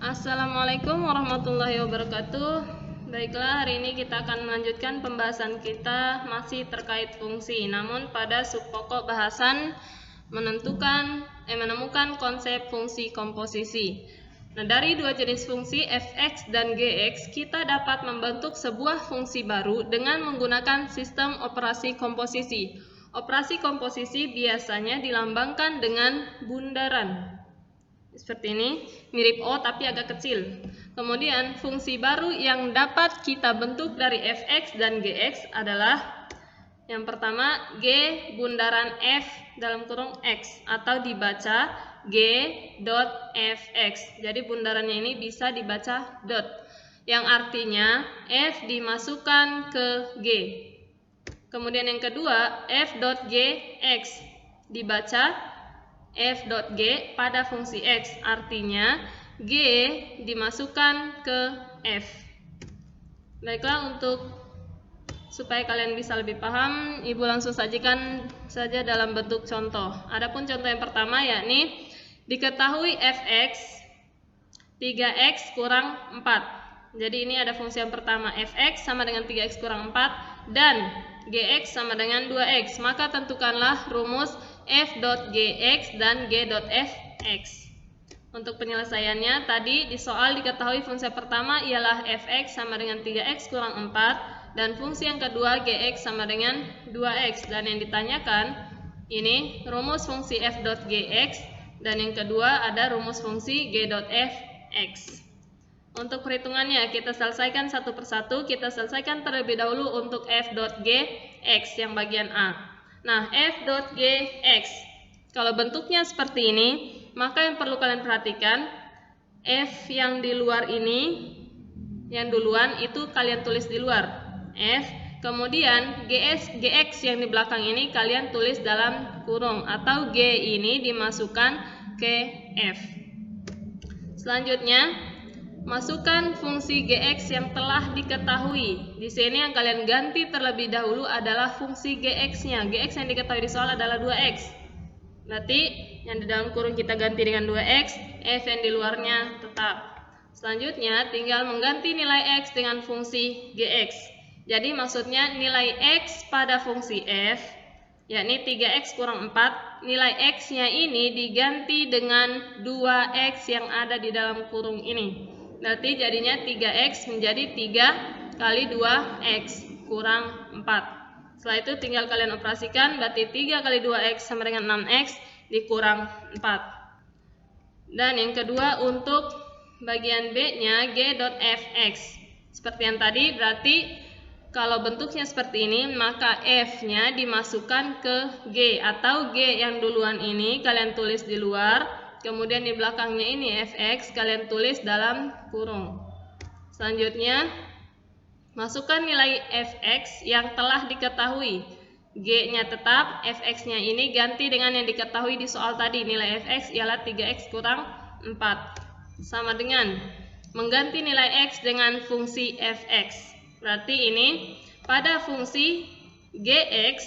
Assalamualaikum warahmatullahi wabarakatuh. Baiklah, hari ini kita akan melanjutkan pembahasan kita masih terkait fungsi, namun pada subpokok bahasan menemukan konsep fungsi komposisi. Nah, dari dua jenis fungsi fx dan gx, kita dapat membentuk sebuah fungsi baru dengan menggunakan sistem operasi komposisi. Operasi komposisi biasanya dilambangkan dengan bundaran. Seperti ini, mirip O tapi agak kecil. Kemudian fungsi baru yang dapat kita bentuk dari fx dan gx adalah yang pertama G bundaran F dalam kurung X, atau dibaca G dot Fx. Jadi bundarannya ini bisa dibaca dot, yang artinya F dimasukkan ke G. Kemudian yang kedua F dot Gx, dibaca F dot G pada fungsi X, artinya G dimasukkan ke F. Baiklah, untuk supaya kalian bisa lebih paham, Ibu langsung sajikan saja dalam bentuk contoh. Adapun contoh yang pertama yakni diketahui fx 3x kurang 4. Jadi ini ada fungsi yang pertama, fx sama dengan 3x kurang 4 dan gx sama dengan 2x. Maka tentukanlah rumus f dot gx dan g dot fx. Untuk penyelesaiannya, tadi di soal diketahui fungsi pertama ialah fx sama dengan 3x kurang 4 dan fungsi yang kedua gx sama dengan 2x, dan yang ditanyakan ini rumus fungsi f dot gx dan yang kedua ada rumus fungsi g dot fx. Untuk perhitungannya kita selesaikan satu persatu. Kita selesaikan terlebih dahulu untuk f dot gx yang bagian A. Nah, f dot gx kalau bentuknya seperti ini, maka yang perlu kalian perhatikan, f yang di luar ini, yang duluan itu kalian tulis di luar, f. Kemudian gx yang di belakang ini kalian tulis dalam kurung, atau g ini dimasukkan ke f. Selanjutnya, masukkan fungsi gx yang telah diketahui. Di sini yang kalian ganti terlebih dahulu adalah fungsi gx-nya. Gx yang diketahui di soal adalah 2x. Berarti yang di dalam kurung kita ganti dengan 2x, f yang di luarnya tetap. Selanjutnya tinggal mengganti nilai x dengan fungsi gx. Jadi maksudnya nilai x pada fungsi f, yakni 3x kurang 4, nilai x-nya ini diganti dengan 2x yang ada di dalam kurung ini. Berarti jadinya 3x menjadi 3 kali 2x kurang 4. Setelah itu tinggal kalian operasikan, berarti 3 kali 2x sama dengan 6x dikurang 4. Dan yang kedua untuk bagian B-nya g dot fx. Seperti yang tadi, berarti kalau bentuknya seperti ini, maka f-nya dimasukkan ke g, atau g yang duluan ini kalian tulis di luar, kemudian di belakangnya ini fx kalian tulis dalam kurung. Selanjutnya masukkan nilai fx yang telah diketahui. G-nya tetap, fx-nya ini ganti dengan yang diketahui di soal tadi. Nilai fx ialah 3x kurang 4. Sama dengan mengganti nilai x dengan fungsi fx. Berarti ini pada fungsi gx,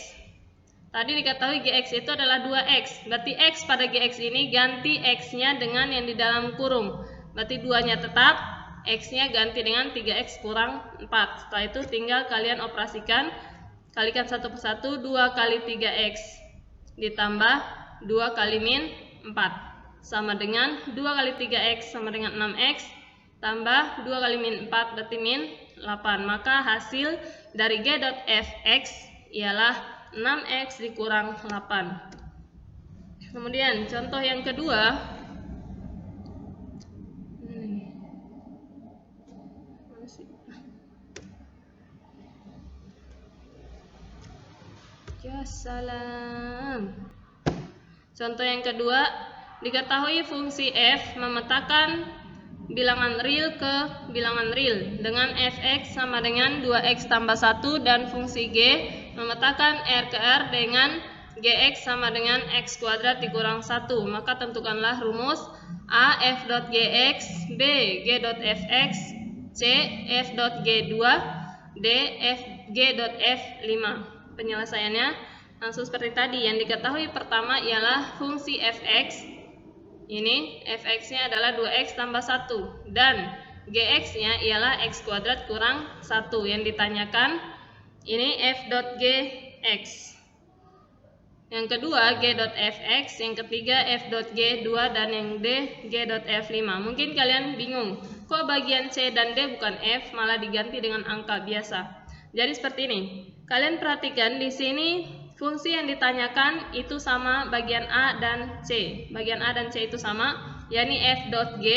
tadi diketahui gx itu adalah 2x. Berarti x pada gx ini ganti x-nya dengan yang di dalam kurung. Berarti 2-nya tetap, x-nya ganti dengan 3x kurang 4. Setelah itu tinggal kalian operasikan, kalikan satu persatu. 2 kali 3x ditambah 2 kali min 4 sama dengan 2 kali 3x sama dengan 6x tambah 2 kali min 4 berarti min 8. Maka hasil dari g dot fx ialah 6x dikurang 8. Kemudian contoh yang kedua, ya salam. Contoh yang kedua, diketahui fungsi f memetakan bilangan real ke bilangan real dengan fx sama dengan 2x tambah 1 dan fungsi g memetakan r ke r dengan gx sama dengan x kuadrat dikurang 1. Maka tentukanlah rumus a f dot gx, b g dot fx, c f dot g2, d f g dot f5. Penyelesaiannya langsung seperti tadi. Yang diketahui pertama ialah fungsi fx Ini fx-nya adalah 2x tambah 1 dan gx-nya ialah x kuadrat kurang 1. Yang ditanyakan ini f dot gx. Yang kedua g dot fx, yang ketiga f dot g2 dan yang d g dot f5. Mungkin kalian bingung, kok bagian c dan d bukan f malah diganti dengan angka biasa. Jadi seperti ini. Kalian perhatikan di sini fungsi yang ditanyakan itu sama bagian A dan C. Bagian A dan C itu sama, yakni f dot g,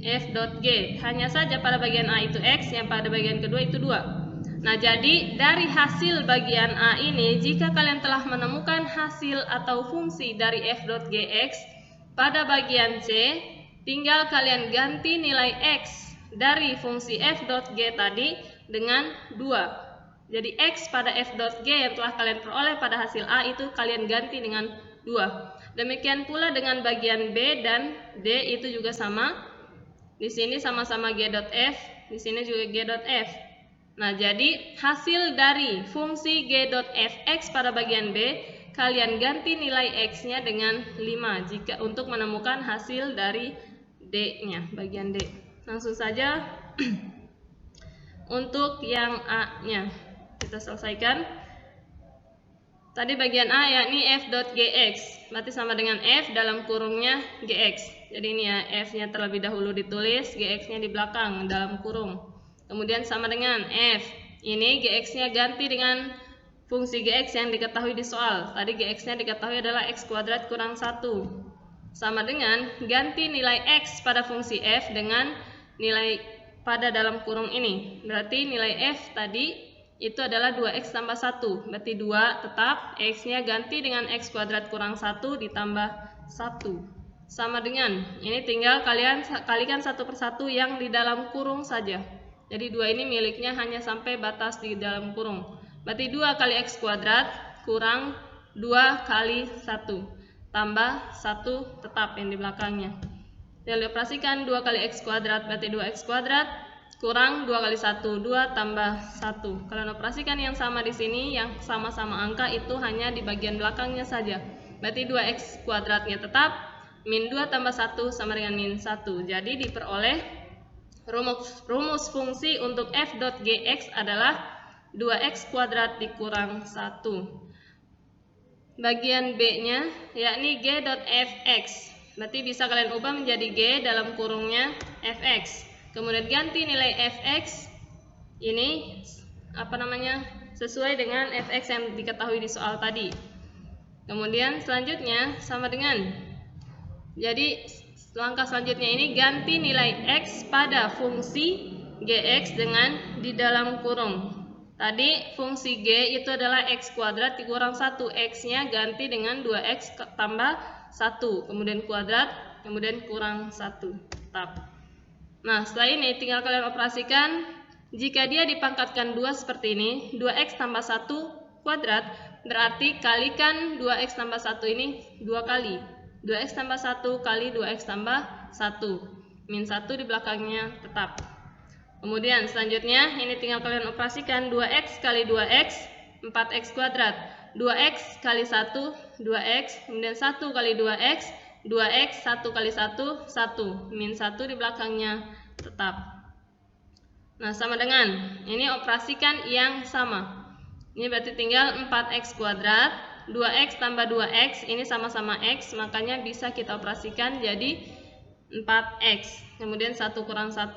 f dot g. Hanya saja pada bagian A itu x, yang pada bagian kedua itu 2. Nah, jadi dari hasil bagian A ini, jika kalian telah menemukan hasil atau fungsi dari f dot gx pada bagian C, tinggal kalian ganti nilai x dari fungsi f dot g tadi dengan 2. Jadi x pada f dot g yang telah kalian peroleh pada hasil A itu kalian ganti dengan 2. Demikian pula dengan bagian B dan D itu juga sama. Di sini sama-sama g dot f, di sini juga g dot f. Nah, jadi hasil dari fungsi g dot fx pada bagian B, kalian ganti nilai x-nya dengan 5 jika untuk menemukan hasil dari D-nya, bagian D. Langsung saja untuk yang A-nya kita selesaikan. Tadi bagian A yakni f dot gx, berarti sama dengan f dalam kurungnya gx. Jadi ini ya, f-nya terlebih dahulu ditulis, gx-nya di belakang dalam kurung. Kemudian sama dengan f. Ini gx-nya ganti dengan fungsi gx yang diketahui di soal. Tadi gx-nya diketahui adalah x kuadrat kurang 1. Sama dengan ganti nilai x pada fungsi f dengan nilai pada dalam kurung ini. Berarti nilai f tadi itu adalah 2x tambah 1. Berarti 2 tetap, x-nya ganti dengan x kuadrat kurang 1 ditambah 1. Sama dengan, ini tinggal kalian kalikan satu persatu yang di dalam kurung saja. Jadi 2 ini miliknya hanya sampai batas di dalam kurung. Berarti 2 kali x kuadrat kurang 2 kali 1. Tambah 1 tetap yang di belakangnya. Dan dioperasikan 2 kali x kuadrat berarti 2x kuadrat kurang 2 kali 1, 2 tambah 1. Kalian operasikan yang sama di sini, yang sama-sama angka itu hanya di bagian belakangnya saja. Berarti 2x kuadratnya tetap, min 2 tambah 1 sama dengan min 1. Jadi diperoleh rumus fungsi untuk f dot gx adalah 2x kuadrat dikurang 1. Bagian B-nya yakni g dot fx. Berarti bisa kalian ubah menjadi g dalam kurungnya fx. Kemudian ganti nilai fx ini sesuai dengan fx yang diketahui di soal tadi. Kemudian selanjutnya sama dengan, jadi langkah selanjutnya ini ganti nilai x pada fungsi gx dengan di dalam kurung. Tadi fungsi g itu adalah x kuadrat dikurang 1, x-nya ganti dengan 2x tambah 1, kemudian kuadrat, kemudian kurang 1 tetap. Nah, setelah ini tinggal kalian operasikan. Jika dia dipangkatkan 2 seperti ini, 2x tambah 1 kuadrat, berarti kalikan 2x tambah 1 ini 2 kali. 2x tambah 1 kali 2x tambah 1. Min 1 di belakangnya tetap. Kemudian selanjutnya, ini tinggal kalian operasikan 2x kali 2x, 4x kuadrat. 2x kali 1, 2x, kemudian 1 kali 2x, 2x, 1 kali 1, 1. Min 1 di belakangnya tetap. Nah, sama dengan, ini operasikan yang sama. Ini berarti tinggal 4x kuadrat, 2x tambah 2x, ini sama-sama x, makanya bisa kita operasikan jadi 4x. Kemudian 1 kurang 1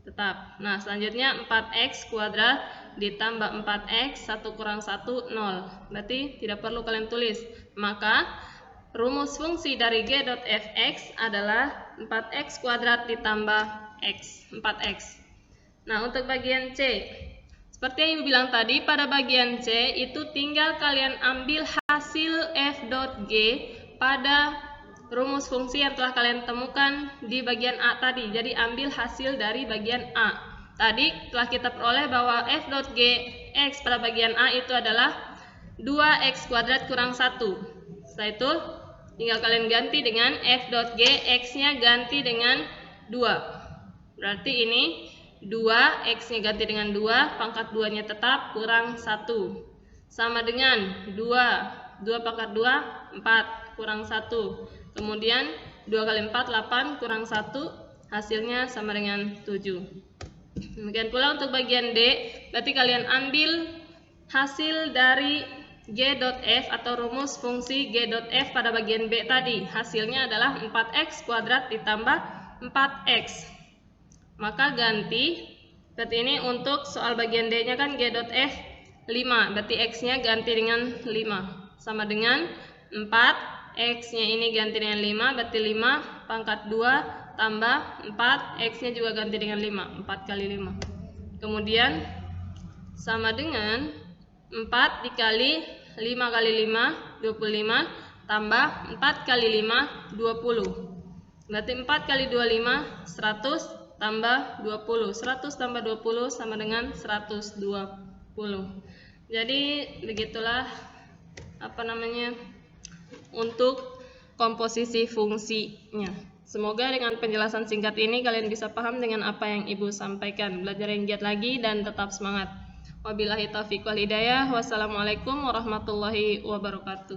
tetap. Nah, selanjutnya 4x kuadrat ditambah 4x, 1 kurang 1, 0. Berarti tidak perlu kalian tulis. Maka rumus fungsi dari g dot fx adalah 4x kuadrat ditambah x, 4x. Nah, untuk bagian C, seperti yang Ibu bilang tadi, pada bagian C itu tinggal kalian ambil hasil f dot g pada rumus fungsi yang telah kalian temukan di bagian A tadi. Jadi ambil hasil dari bagian A. Tadi telah kita peroleh bahwa f dot g x pada bagian A itu adalah 2x kuadrat kurang 1. Setelah itu tinggal kalian ganti dengan f dot g, x-nya ganti dengan 2. Berarti ini 2, x-nya ganti dengan 2, pangkat 2-nya tetap, kurang 1. Sama dengan 2 pangkat 2, 4, kurang 1. Kemudian 2 kali 4, 8 kurang 1, hasilnya sama dengan 7. Demikian pula untuk bagian D, berarti kalian ambil hasil dari G.F atau rumus fungsi G.F pada bagian B tadi. Hasilnya adalah 4x kuadrat ditambah 4x. Maka ganti, berarti ini untuk soal bagian D-nya kan G.F 5, berarti x-nya ganti dengan 5. Sama dengan 4, x-nya ini ganti dengan 5, berarti 5 pangkat 2 tambah 4, x-nya juga ganti dengan 5, 4 kali 5. Kemudian sama dengan 4 dikali 5 kali 5, 25, tambah 4 kali 5, 20. Berarti 4 kali 25, 100, tambah 20. 100 tambah 20 sama dengan 120. Jadi begitulah untuk komposisi fungsinya. Semoga dengan penjelasan singkat ini kalian bisa paham dengan apa yang Ibu sampaikan. Belajar yang giat lagi dan tetap semangat. Wabillahi taufiq wal hidayah. Wassalamualaikum warahmatullahi wabarakatuh.